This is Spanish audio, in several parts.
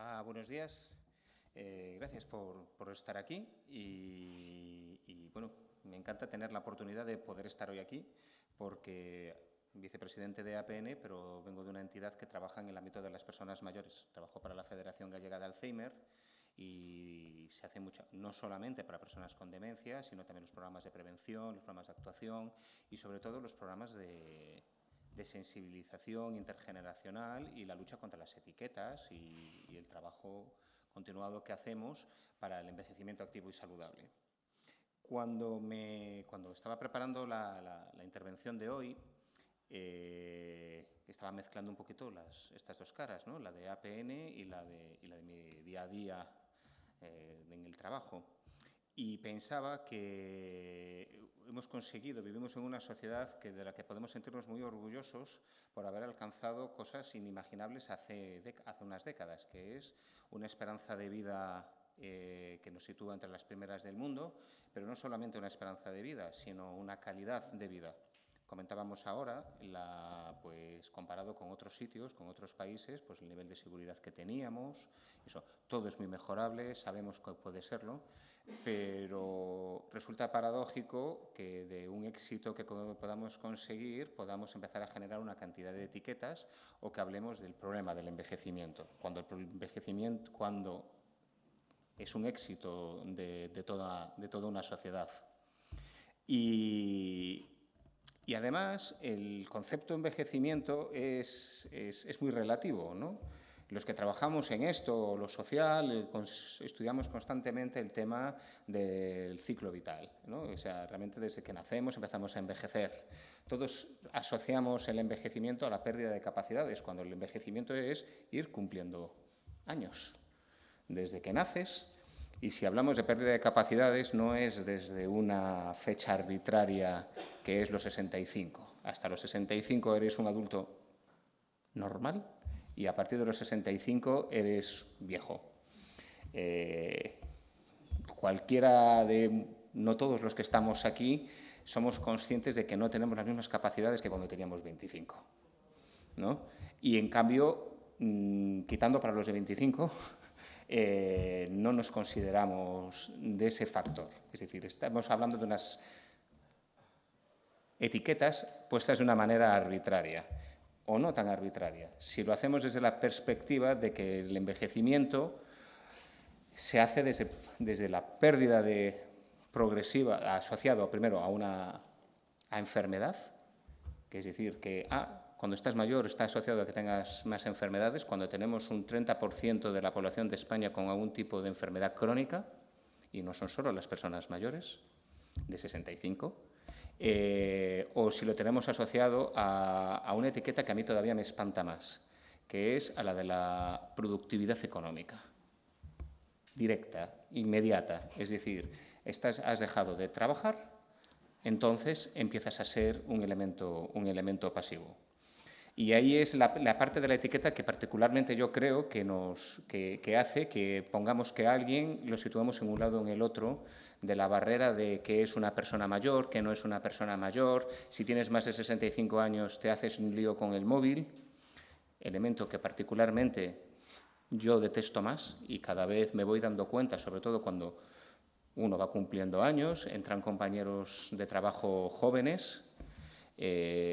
Hola, buenos días. Gracias por estar aquí bueno, me encanta tener la oportunidad de poder estar hoy aquí porque vicepresidente de APN, pero vengo de una entidad que trabaja en el ámbito de las personas mayores. Trabajo para la Federación Gallega de Alzheimer y se hace mucho, no solamente para personas con demencia, sino también los programas de prevención, los programas de actuación y sobre todo los programas de sensibilización intergeneracional y la lucha contra las etiquetas y el trabajo continuado que hacemos para el envejecimiento activo y saludable. Cuando estaba preparando la intervención de hoy, estaba mezclando un poquito estas dos caras, ¿no? La de APN y la de mi día a día en el trabajo. Y pensaba que vivimos en una sociedad de la que podemos sentirnos muy orgullosos por haber alcanzado cosas inimaginables hace unas décadas, que es una esperanza de vida que nos sitúa entre las primeras del mundo, pero no solamente una esperanza de vida, sino una calidad de vida. Comentábamos ahora, pues comparado con otros sitios, con otros países, pues el nivel de seguridad que teníamos, eso, todo es muy mejorable, sabemos que puede serlo, pero resulta paradójico que de un éxito que podamos conseguir podamos empezar a generar una cantidad de etiquetas o que hablemos del problema del envejecimiento, cuando es un éxito de toda una sociedad. Y además, el concepto de envejecimiento es muy relativo, ¿no? Los que trabajamos en esto, lo social, estudiamos constantemente el tema del ciclo vital, ¿no? O sea, realmente desde que nacemos empezamos a envejecer. Todos asociamos el envejecimiento a la pérdida de capacidades, cuando el envejecimiento es ir cumpliendo años. Desde que naces. Y si hablamos de pérdida de capacidades, no es desde una fecha arbitraria que es los 65. Hasta los 65 eres un adulto normal y a partir de los 65 eres viejo. No todos los que estamos aquí somos conscientes de que no tenemos las mismas capacidades que cuando teníamos 25, ¿no? Y en cambio, quitando para los de 25, no nos consideramos de ese factor. Es decir, estamos hablando de unas etiquetas puestas de una manera arbitraria o no tan arbitraria. Si lo hacemos desde la perspectiva de que el envejecimiento se hace desde la pérdida progresiva asociado primero a enfermedad, que es decir, que cuando estás mayor está asociado a que tengas más enfermedades, cuando tenemos un 30% de la población de España con algún tipo de enfermedad crónica, y no son solo las personas mayores, de 65, o si lo tenemos asociado a una etiqueta que a mí todavía me espanta más, que es a la de la productividad económica, directa, inmediata, es decir, has dejado de trabajar, entonces empiezas a ser un elemento pasivo. Y ahí es la parte de la etiqueta que particularmente yo creo que hace que pongamos que a alguien lo situemos en un lado o en el otro de la barrera de qué es una persona mayor, qué no es una persona mayor. Si tienes más de 65 años te haces un lío con el móvil, elemento que particularmente yo detesto más y cada vez me voy dando cuenta, sobre todo cuando uno va cumpliendo años, entran compañeros de trabajo jóvenes,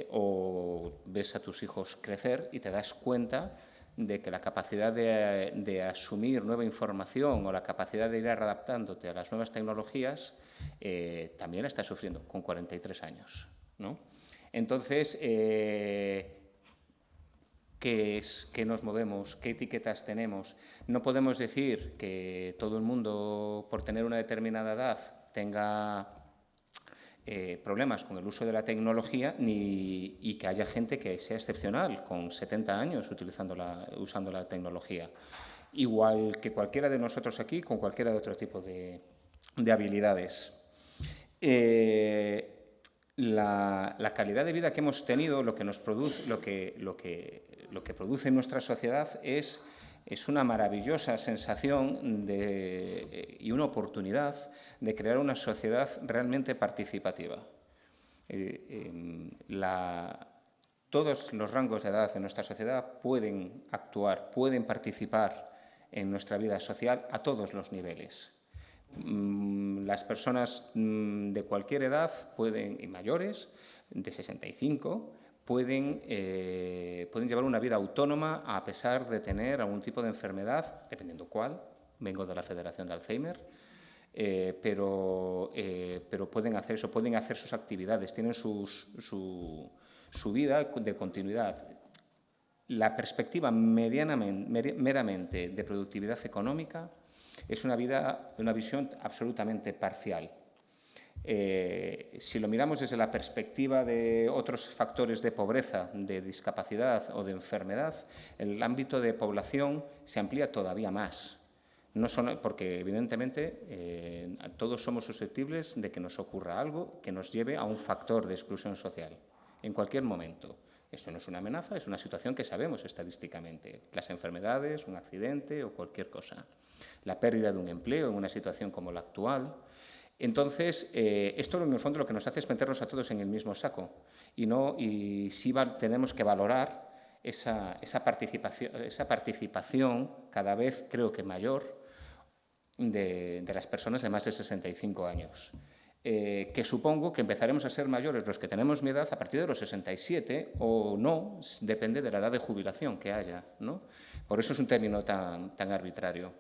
o ves a tus hijos crecer y te das cuenta de que la capacidad de asumir nueva información o la capacidad de ir adaptándote a las nuevas tecnologías también la estás sufriendo con 43 años, ¿no? Entonces, ¿qué nos movemos? ¿Qué etiquetas tenemos? No podemos decir que todo el mundo, por tener una determinada edad, tenga problemas con el uso de la tecnología y que haya gente que sea excepcional con 70 años usando la tecnología. Igual que cualquiera de nosotros aquí, con cualquiera de otro tipo de habilidades. La calidad de vida que hemos tenido, lo que produce en nuestra sociedad es una maravillosa sensación y una oportunidad de crear una sociedad realmente participativa. Todos los rangos de edad de nuestra sociedad pueden actuar, pueden participar en nuestra vida social a todos los niveles. Las personas de cualquier edad pueden, y mayores, de 65, pueden llevar una vida autónoma a pesar de tener algún tipo de enfermedad, dependiendo cuál. Vengo de la Federación de Alzheimer, pero pueden hacer eso, pueden hacer sus actividades, tienen su vida de continuidad. La perspectiva meramente de productividad económica es una visión absolutamente parcial. Si lo miramos desde la perspectiva de otros factores de pobreza, de discapacidad o de enfermedad, el ámbito de población se amplía todavía más. No son, porque, evidentemente, todos somos susceptibles de que nos ocurra algo que nos lleve a un factor de exclusión social, en cualquier momento. Esto no es una amenaza, es una situación que sabemos estadísticamente. Las enfermedades, un accidente o cualquier cosa. La pérdida de un empleo en una situación como la actual. Entonces, esto en el fondo lo que nos hace es meternos a todos en el mismo saco y sí tenemos que valorar esa participación cada vez, creo que mayor, de las personas de más de 65 años. Que supongo que empezaremos a ser mayores los que tenemos mi edad a partir de los 67 o no, depende de la edad de jubilación que haya, ¿no? Por eso es un término tan arbitrario.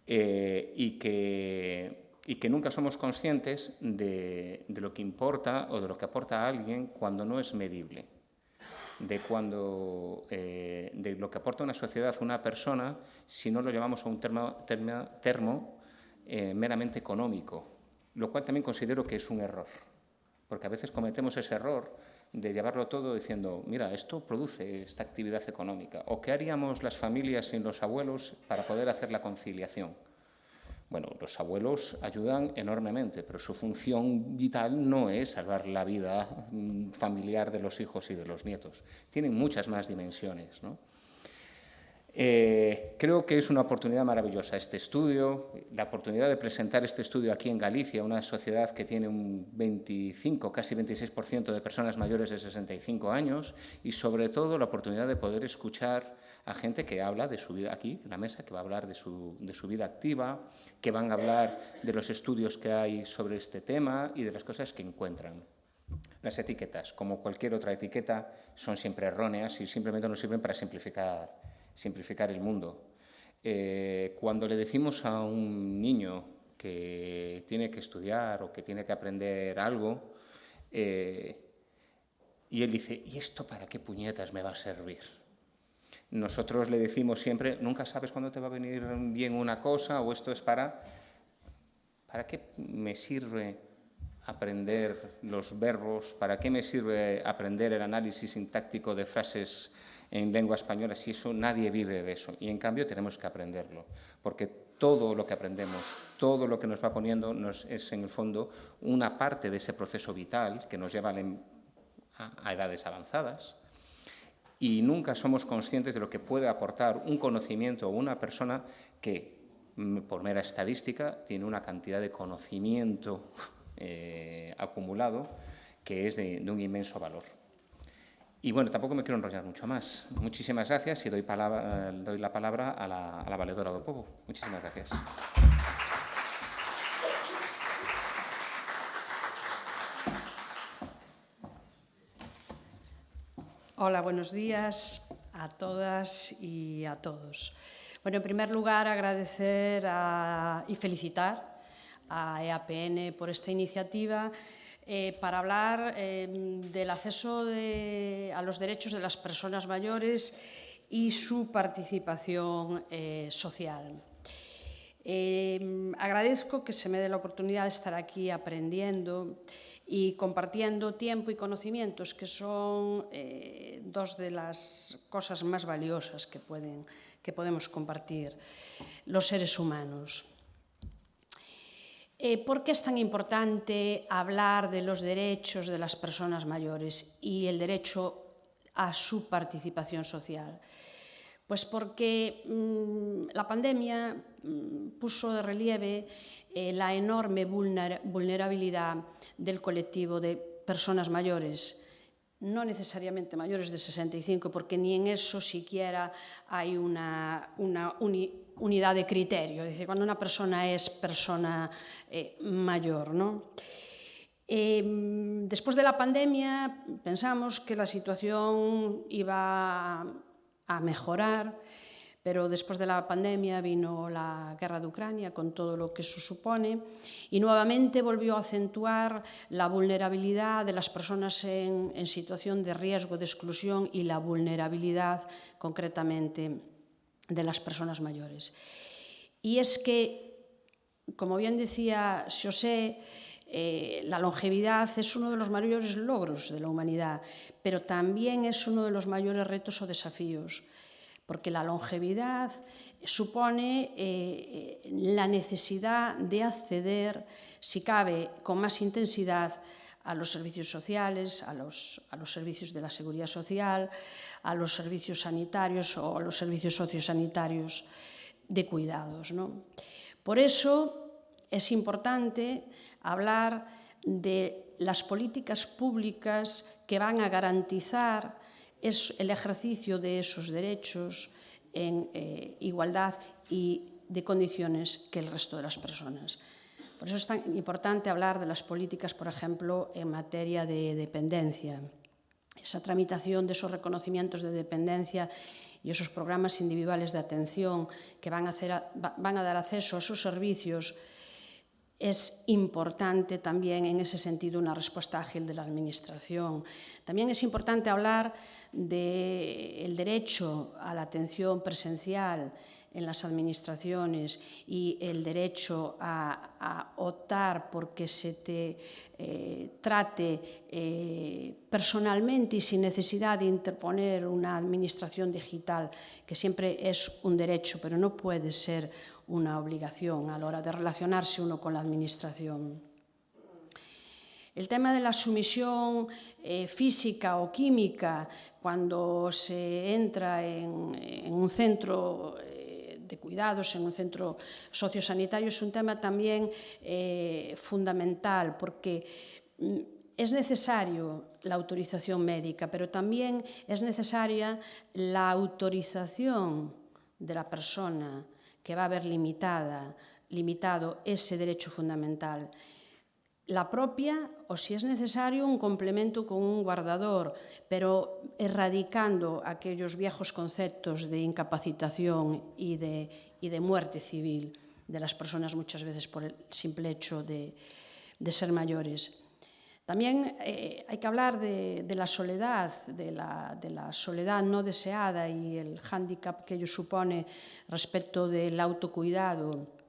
Y que nunca somos conscientes de lo que importa o de lo que aporta a alguien cuando no es medible, de lo que aporta una sociedad, una persona, si no lo llevamos a un termo meramente económico, lo cual también considero que es un error, porque a veces cometemos ese error de llevarlo todo diciendo, mira, esto produce esta actividad económica, o ¿qué haríamos las familias sin los abuelos para poder hacer la conciliación? Bueno, los abuelos ayudan enormemente, pero su función vital no es salvar la vida familiar de los hijos y de los nietos. Tienen muchas más dimensiones, ¿no? Creo que es una oportunidad maravillosa este estudio, la oportunidad de presentar este estudio aquí en Galicia, una sociedad que tiene un 25, casi 26% de personas mayores de 65 años y, sobre todo, la oportunidad de poder escuchar a gente que habla de su vida aquí, en la mesa, que va a hablar de su vida activa, que van a hablar de los estudios que hay sobre este tema y de las cosas que encuentran. Las etiquetas, como cualquier otra etiqueta, son siempre erróneas y simplemente nos sirven para simplificar el mundo. Cuando le decimos a un niño que tiene que estudiar o que tiene que aprender algo, y él dice, ¿y esto para qué puñetas me va a servir? Nosotros le decimos siempre, nunca sabes cuándo te va a venir bien una cosa o esto es ¿para qué me sirve aprender los verbos? ¿Para qué me sirve aprender el análisis sintáctico de frases en lengua española si eso nadie vive de eso? Y en cambio tenemos que aprenderlo, porque todo lo que aprendemos, todo lo que nos va poniendo es en el fondo una parte de ese proceso vital que nos lleva a edades avanzadas. Y nunca somos conscientes de lo que puede aportar un conocimiento o una persona que, por mera estadística, tiene una cantidad de conocimiento acumulado que es de un inmenso valor. Y bueno, tampoco me quiero enrollar mucho más. Muchísimas gracias y doy la palabra a la valedora do povo. Muchísimas gracias. Hola, buenos días a todas y a todos. Bueno, en primer lugar, agradecer y felicitar a EAPN por esta iniciativa para hablar del acceso a los derechos de las personas mayores y su participación social. Agradezco que se me dé la oportunidad de estar aquí aprendiendo y compartiendo tiempo y conocimientos, que son dos de las cosas más valiosas que podemos compartir los seres humanos. ¿Por qué es tan importante hablar de los derechos de las personas mayores y el derecho a su participación social? Pues porque la pandemia puso de relieve la enorme vulnerabilidad del colectivo de personas mayores, no necesariamente mayores de 65, porque ni en eso siquiera hay una unidad de criterio, es decir, cuando una persona es persona mayor, ¿no? Después de la pandemia pensamos que la situación iba a mejorar, pero después de la pandemia vino la guerra de Ucrania con todo lo que eso supone y nuevamente volvió a acentuar la vulnerabilidad de las personas en situación de riesgo de exclusión y la vulnerabilidad concretamente de las personas mayores. Y es que, como bien decía Xosé, la longevidad es uno de los mayores logros de la humanidad, pero también es uno de los mayores retos o desafíos, porque la longevidad supone la necesidad de acceder, si cabe, con más intensidad a los servicios sociales, a los servicios de la seguridad social, a los servicios sanitarios o a los servicios sociosanitarios de cuidados, ¿no? Por eso es importante hablar de las políticas públicas que van a garantizar el ejercicio de esos derechos en igualdad y de condiciones que el resto de las personas. Por eso es tan importante hablar de las políticas, por ejemplo, en materia de dependencia. Esa tramitación de esos reconocimientos de dependencia y esos programas individuales de atención que van a dar acceso a esos servicios, es importante también en ese sentido una respuesta ágil de la Administración. También es importante hablar del derecho a la atención presencial en las administraciones y el derecho a optar porque se te trate personalmente y sin necesidad de interponer una administración digital, que siempre es un derecho, pero no puede ser una obligación a la hora de relacionarse uno con la administración. El tema de la sumisión física o química cuando se entra en un centro de cuidados, en un centro sociosanitario, es un tema también fundamental, porque es necesario la autorización médica, pero también es necesaria la autorización de la persona que va a haber limitado ese derecho fundamental. La propia, o si es necesario, un complemento con un guardador, pero erradicando aquellos viejos conceptos de incapacitación y de muerte civil de las personas muchas veces por el simple hecho de ser mayores. También hay que hablar de la soledad, de la soledad no deseada y el hándicap que ello supone respecto del autocuidado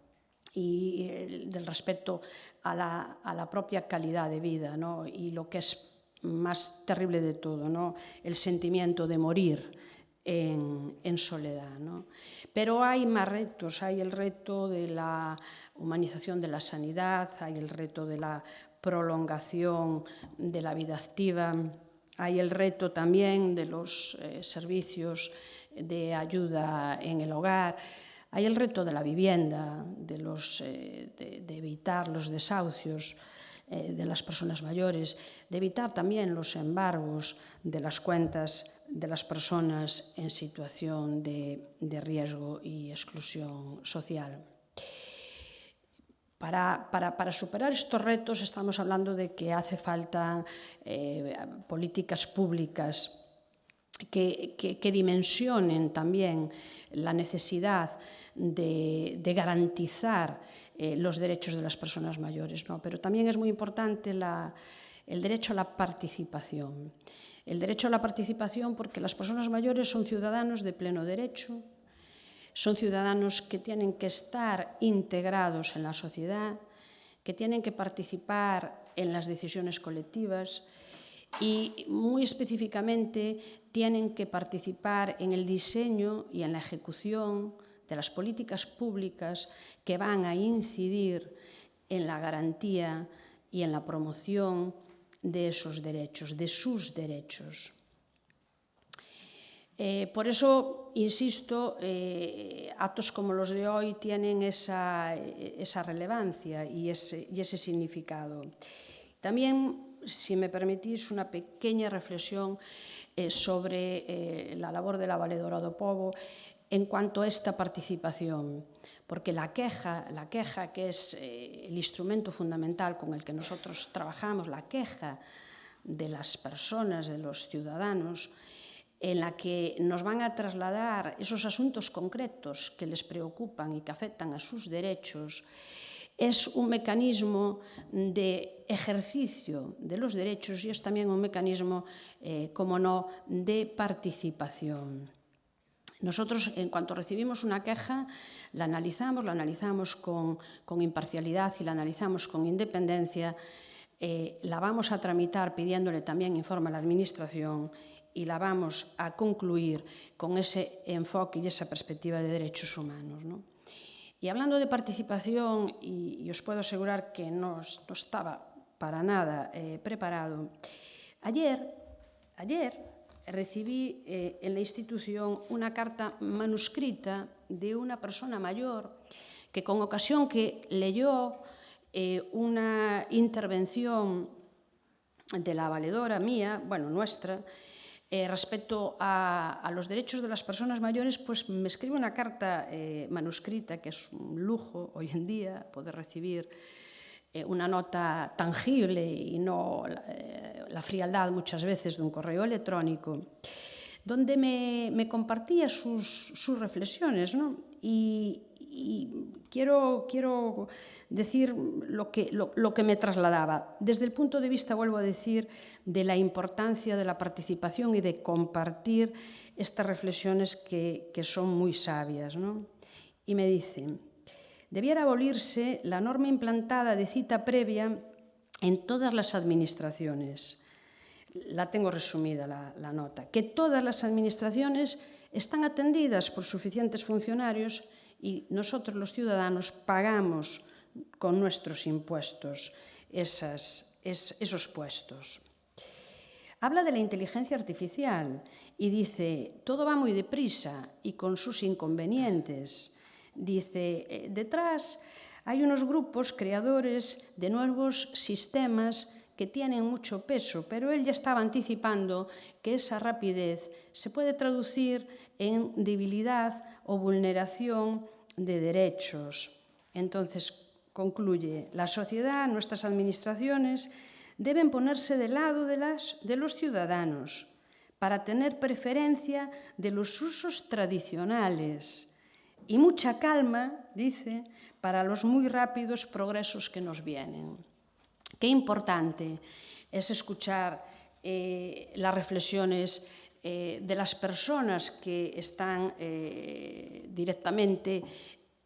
y del respeto a la propia calidad de vida, ¿no? Y lo que es más terrible de todo, ¿no? El sentimiento de morir en soledad, ¿no? Pero hay más retos, hay el reto de la humanización de la sanidad, hay el reto de la prolongación de la vida activa, hay el reto también de los servicios de ayuda en el hogar, hay el reto de la vivienda, de evitar los desahucios de las personas mayores, de evitar también los embargos de las cuentas de las personas en situación de riesgo y exclusión social. Para superar estos retos estamos hablando de que hace falta políticas públicas que dimensionen también la necesidad de garantizar los derechos de las personas mayores, ¿no? Pero también es muy importante el derecho a la participación. El derecho a la participación porque las personas mayores son ciudadanos de pleno derecho, son ciudadanos que tienen que estar integrados en la sociedad, que tienen que participar en las decisiones colectivas y, muy específicamente, tienen que participar en el diseño y en la ejecución de las políticas públicas que van a incidir en la garantía y en la promoción de esos derechos, de sus derechos. Por eso, insisto, actos como los de hoy tienen esa relevancia y ese significado. También, si me permitís, una pequeña reflexión sobre la labor de la Valedora do Pobo. en cuanto a esta participación, porque la queja, que es el instrumento fundamental con el que nosotros trabajamos, la queja de las personas, de los ciudadanos, en la que nos van a trasladar esos asuntos concretos que les preocupan y que afectan a sus derechos, es un mecanismo de ejercicio de los derechos y es también un mecanismo, como no, de participación. Nosotros, en cuanto recibimos una queja, la analizamos con imparcialidad y la analizamos con independencia, la vamos a tramitar pidiéndole también informe a la Administración y la vamos a concluir con ese enfoque y esa perspectiva de derechos humanos, ¿no? Y hablando de participación, y os puedo asegurar que no estaba para nada preparado, ayer recibí en la institución una carta manuscrita de una persona mayor que con ocasión que leyó una intervención de la valedora mía, bueno, nuestra, respecto a los derechos de las personas mayores, pues me escribe una carta manuscrita, que es un lujo hoy en día poder recibir una nota tangible y no la frialdad muchas veces de un correo electrónico, donde me compartía sus reflexiones, ¿no? Y quiero decir lo que me trasladaba. Desde el punto de vista, vuelvo a decir, de la importancia de la participación y de compartir estas reflexiones que son muy sabias, ¿no? Y me dice: debiera abolirse la norma implantada de cita previa en todas las administraciones. La tengo resumida la nota. Que todas las administraciones están atendidas por suficientes funcionarios y nosotros, los ciudadanos, pagamos con nuestros impuestos esos puestos. Habla de la inteligencia artificial y dice: todo va muy deprisa y con sus inconvenientes. Dice: detrás hay unos grupos creadores de nuevos sistemas que tienen mucho peso, pero él ya estaba anticipando que esa rapidez se puede traducir en debilidad o vulneración de derechos. Entonces, concluye: la sociedad, nuestras administraciones, deben ponerse del lado de los ciudadanos para tener preferencia de los usos tradicionales y mucha calma, dice, para los muy rápidos progresos que nos vienen. Qué importante es escuchar las reflexiones de las personas que están directamente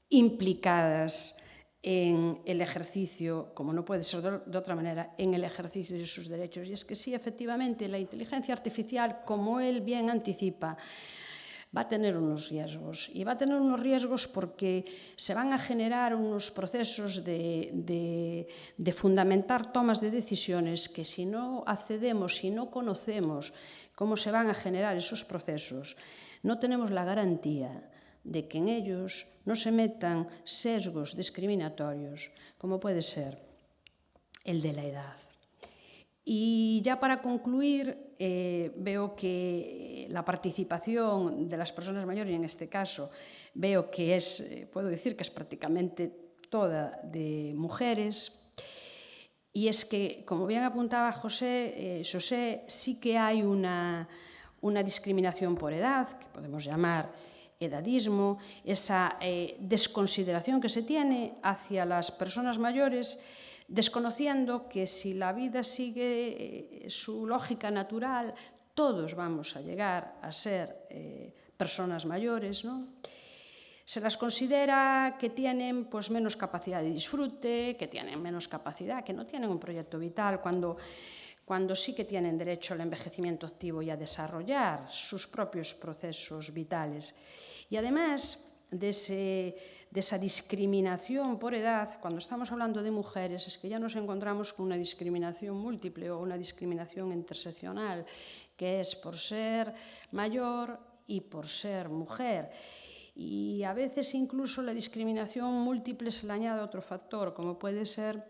implicadas en el ejercicio, como no puede ser de otra manera, en el ejercicio de sus derechos. Y es que sí, efectivamente, la inteligencia artificial, como él bien anticipa, va a tener unos riesgos. Y va a tener unos riesgos porque se van a generar unos procesos de fundamentar tomas de decisiones que, si no accedemos, si no conocemos cómo se van a generar esos procesos, no tenemos la garantía de que en ellos no se metan sesgos discriminatorios, como puede ser el de la edad. Y ya para concluir, veo que la participación de las personas mayores, y en este caso veo que puedo decir que es prácticamente toda de mujeres, y es que, como bien apuntaba José, sí que hay una discriminación por edad, que podemos llamar edadismo, esa desconsideración que se tiene hacia las personas mayores, desconociendo que si la vida sigue su lógica natural, todos vamos a llegar a ser personas mayores, ¿no? Se las considera que tienen pues menos capacidad de disfrute, que tienen menos capacidad, que no tienen un proyecto vital, cuando sí que tienen derecho al envejecimiento activo y a desarrollar sus propios procesos vitales. Y además de esa discriminación por edad, cuando estamos hablando de mujeres, es que ya nos encontramos con una discriminación múltiple o una discriminación interseccional, que es por ser mayor y por ser mujer. Y a veces incluso la discriminación múltiple se le añade otro factor, como puede ser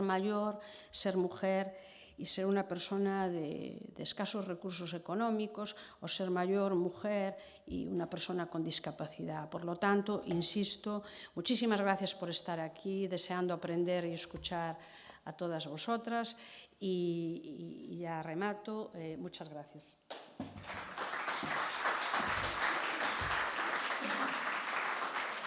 mayor, ser mujer y ser una persona de escasos recursos económicos, o ser mayor, mujer y una persona con discapacidad. Por lo tanto, insisto, muchísimas gracias por estar aquí, deseando aprender y escuchar a todas vosotras, y ya remato. Muchas gracias.